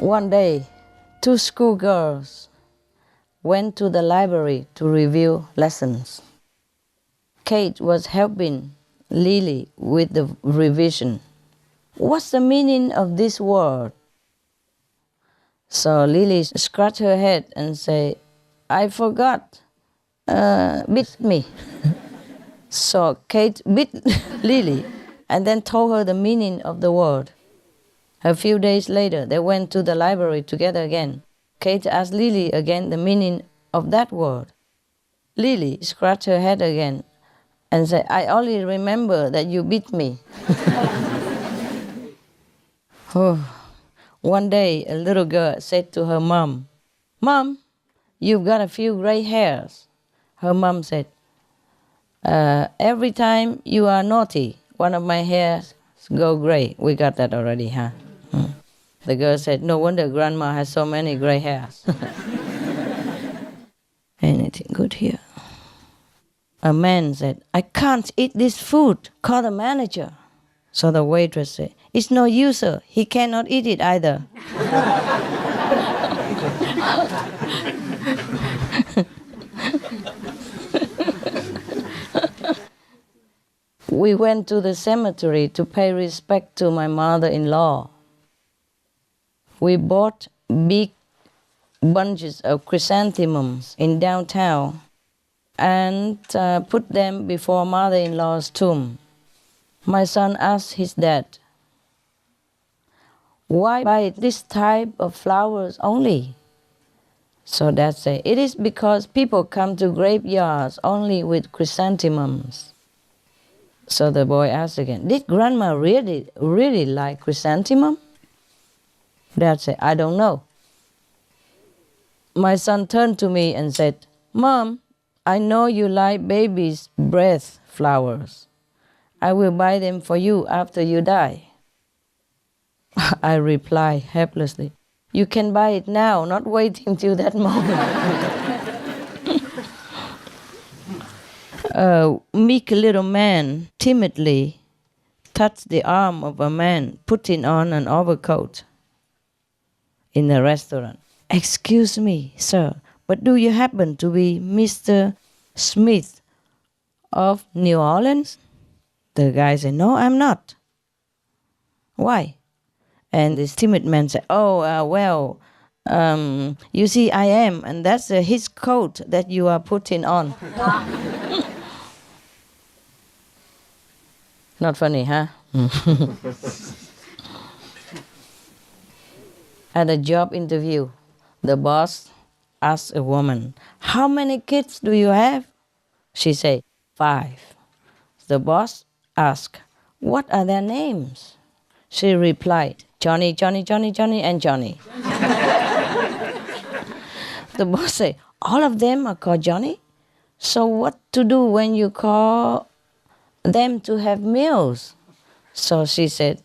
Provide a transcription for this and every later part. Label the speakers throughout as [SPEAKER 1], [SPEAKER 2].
[SPEAKER 1] One day, two schoolgirls went to the library to review lessons. Kate was helping Lily with the revision. What's the meaning of this word? So Lily scratched her head and said, I forgot. Bit me. So Kate bit Lily and then told her the meaning of the word. A few days later, they went to the library together again. Kate asked Lily again the meaning of that word. Lily scratched her head again and said, I only remember that you beat me. One day, a little girl said to her mom, Mom, you've got a few gray hairs. Her mom said, every time you are naughty, one of my hairs go gray. We got that already, huh? The girl said, no wonder Grandma has so many gray hairs. Anything good here? A man said, I can't eat this food. Call the manager. So the waitress said, it's no use, sir. He cannot eat it either. We went to the cemetery to pay respect to my mother-in-law. We bought big bunches of chrysanthemums in downtown and put them before mother-in-law's tomb. My son asked his dad, why buy this type of flowers only? So Dad said, it is because people come to graveyards only with chrysanthemums. So the boy asked again, did Grandma really like chrysanthemum? Dad said, I don't know. My son turned to me and said, Mom, I know you like baby's breath flowers. I will buy them for you after you die. I replied helplessly, you can buy it now, not waiting till that moment. A meek little man timidly touched the arm of a man putting on an overcoat in a restaurant. Excuse me, sir, but do you happen to be Mr. Smith of New Orleans? The guy said, no, I'm not. Why? And this timid man said, you see, I am, and that's his coat that you are putting on. Not funny, huh? At a job interview, the boss asked a woman, how many kids do you have? She said, 5. The boss asked, what are their names? She replied, Johnny, Johnny, Johnny, Johnny, and Johnny. The boss said, all of them are called Johnny? So what to do when you call them to have meals? So she said,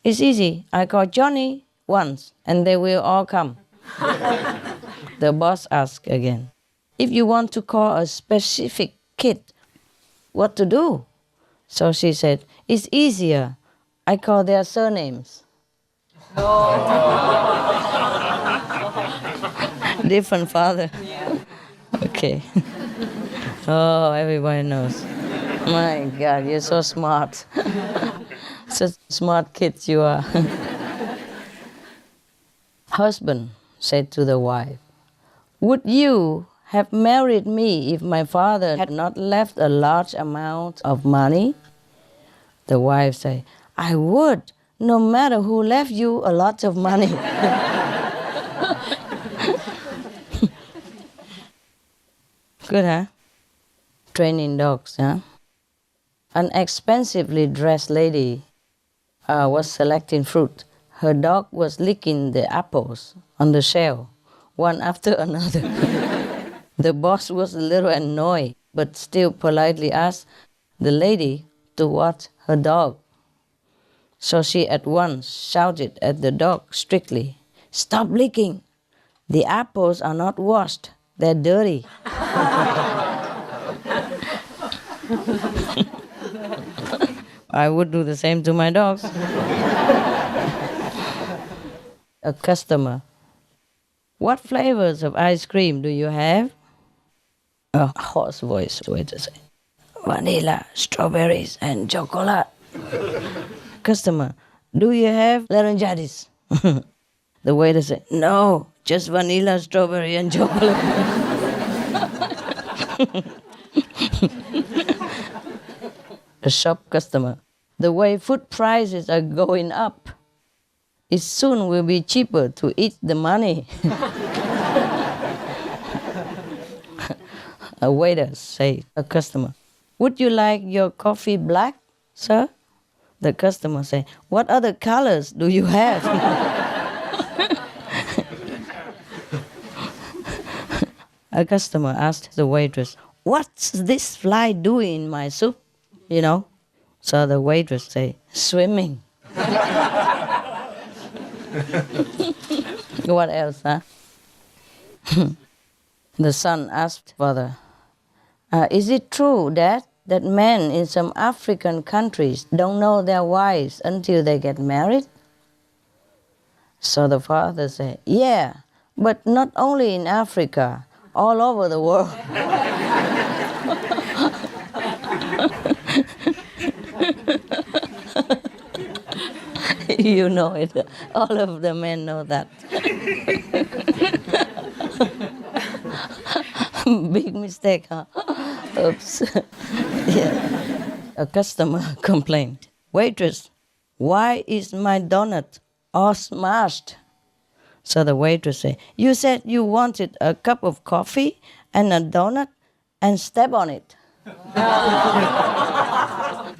[SPEAKER 1] it's easy. I call Johnny once, and they will all come. The boss asked again, if you want to call a specific kid, what to do? So she said, it's easier. I call their surnames. Different father. Okay. Oh, everybody knows. My God, you're so smart. Such smart kids you are. Husband said to the wife, would you have married me if my father had not left a large amount of money? The wife said, I would, no matter who left you a lot of money. Good, huh? Training dogs, huh? An expensively dressed lady was selecting fruit. Her dog was licking the apples on the shelf, one after another. The boss was a little annoyed, but still politely asked the lady to watch her dog. So she at once shouted at the dog strictly, stop licking. The apples are not washed, they're dirty. I would do the same to my dogs. A customer. What flavors of ice cream do you have? A hoarse voice waiter say. Vanilla, strawberries, and chocolate. Customer. Do you have laryngitis? The waiter said, no, just vanilla, strawberry, and chocolate. A shop customer. The way food prices are going up, it soon will be cheaper to eat the money. A waiter said, a customer, would you like your coffee black, sir? The customer said, what other colors do you have? A customer asked the waitress, what's this fly doing in my soup? You know? So the waitress said, swimming. What else, huh? The son asked father, is it true, Dad, that men in some African countries don't know their wives until they get married? So the father said, yeah, but not only in Africa, all over the world. You know it. All of the men know that. Big mistake, huh? Oops. Yeah. A customer complained, waitress, why is my donut all smashed? So the waitress said, you said you wanted a cup of coffee and a donut and step on it.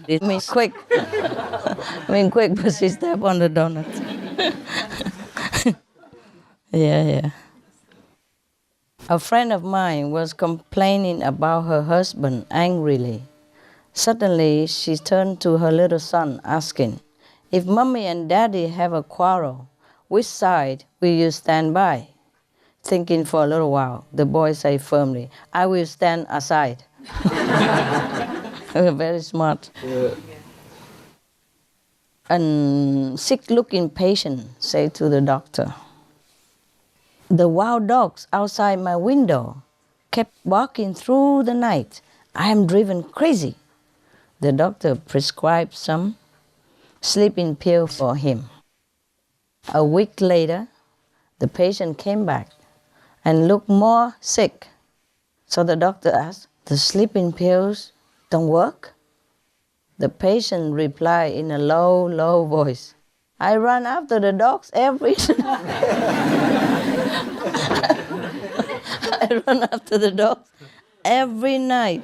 [SPEAKER 1] It means quick. Quick, but she stepped on the donut. Yeah. A friend of mine was complaining about her husband angrily. Suddenly, she turned to her little son, asking, if mommy and daddy have a quarrel, which side will you stand by? Thinking for a little while, the boy said firmly, I will stand aside. Very smart. Yeah. A sick-looking patient said to the doctor, the wild dogs outside my window kept barking through the night. I am driven crazy. The doctor prescribed some sleeping pills for him. A week later, the patient came back and looked more sick. So the doctor asked, the sleeping pills don't work? The patient replied in a low voice, I run after the dogs every I run after the dogs every night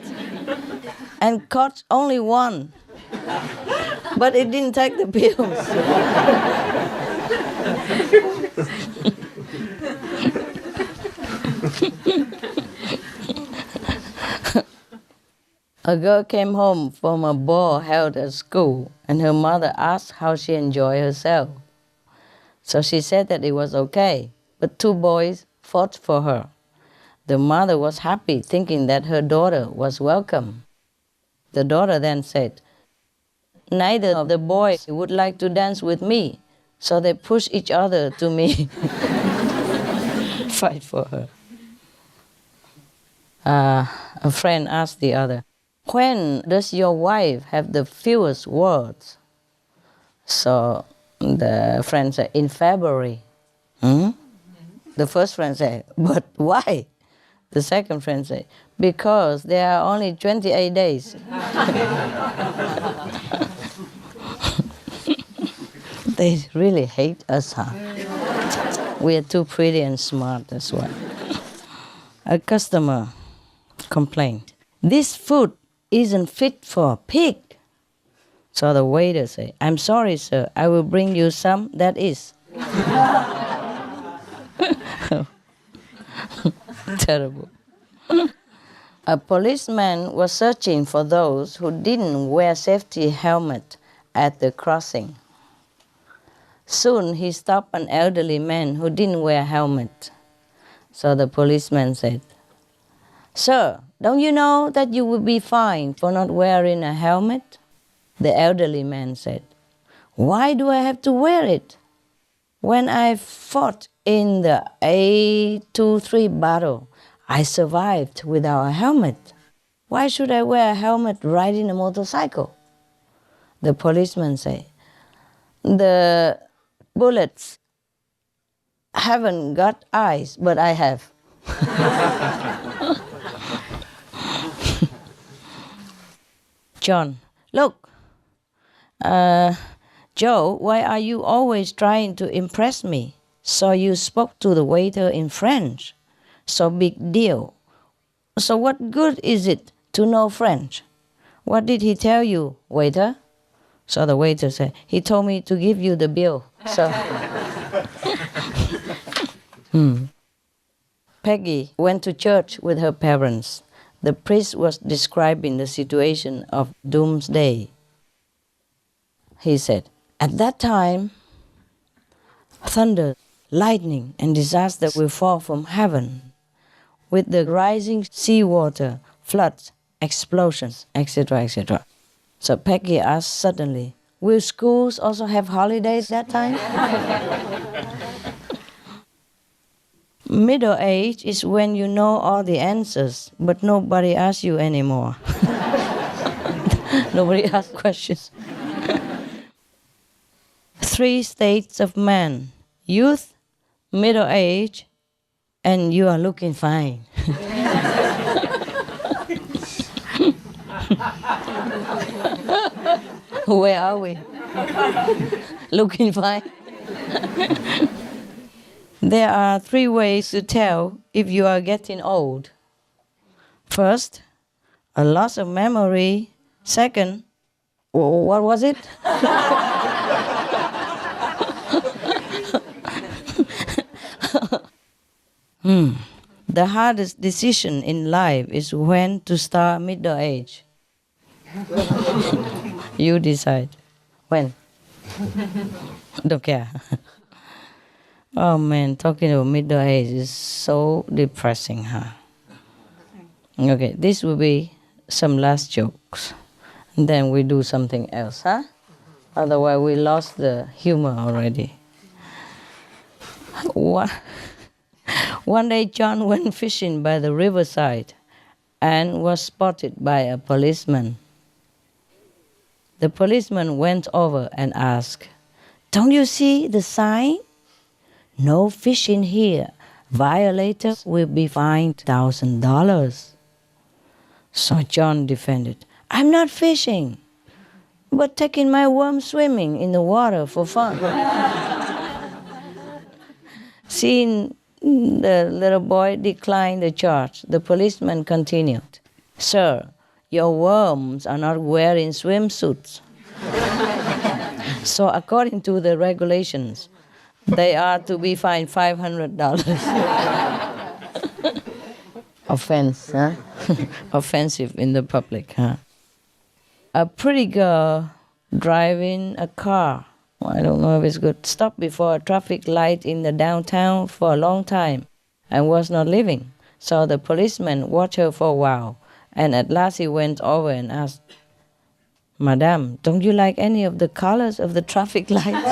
[SPEAKER 1] and caught only one. But it didn't take the pills. A girl came home from a ball held at school, and her mother asked how she enjoyed herself. So she said that it was okay, but two boys fought for her. The mother was happy, thinking that her daughter was welcome. The daughter then said, neither of the boys would like to dance with me, so they pushed each other to me. Fight for her. A friend asked the other, when does your wife have the fewest words? So the friend said, in February. The first friend said, but why? The second friend said, because there are only 28 days. They really hate us, huh? We are too pretty and smart, that's why. A customer complained, this food isn't fit for a pig. So the waiter said, I'm sorry, sir, I will bring you some that is. Terrible. A policeman was searching for those who didn't wear safety helmet at the crossing. Soon he stopped an elderly man who didn't wear a helmet. So the policeman said, sir, don't you know that you will be fined for not wearing a helmet? The elderly man said, why do I have to wear it? When I fought in the 823 battle, I survived without a helmet. Why should I wear a helmet riding a motorcycle? The policeman said, the bullets haven't got eyes, but I have. John, look, Joe, why are you always trying to impress me? So you spoke to the waiter in French. So big deal. So what good is it to know French? What did he tell you, waiter? So the waiter said, he told me to give you the bill. So Peggy went to church with her parents. The priest was describing the situation of doomsday. He said, at that time, thunder, lightning, and disaster will fall from heaven, with the rising seawater, floods, explosions, etc., etc. So Peggy asked suddenly, will schools also have holidays that time? Middle age is when you know all the answers, but nobody asks you anymore. Nobody asks questions. 3 states of man: youth, middle age, and you are looking fine. Where are we? Looking fine. There are 3 ways to tell if you are getting old. First, a loss of memory. Second, what was it? The hardest decision in life is when to start middle age. You decide. When? Don't care. Oh man, talking about middle age is so depressing, huh? Okay, this will be some last jokes. And then we do something else, huh? Otherwise we lost the humor already. One day John went fishing by the riverside and was spotted by a policeman. The policeman went over and asked, don't you see the sign? No fishing here. Violators will be fined $1,000. So John defended, I'm not fishing, but taking my worm swimming in the water for fun. Seeing the little boy decline the charge, the policeman continued, sir, your worms are not wearing swimsuits. So according to the regulations, they are to be fined $500. Offense, huh? Offensive in the public, huh? A pretty girl driving a car, I don't know if it's good, stopped before a traffic light in the downtown for a long time and was not leaving. So the policeman watched her for a while, and at last he went over and asked, Madam, don't you like any of the colors of the traffic lights?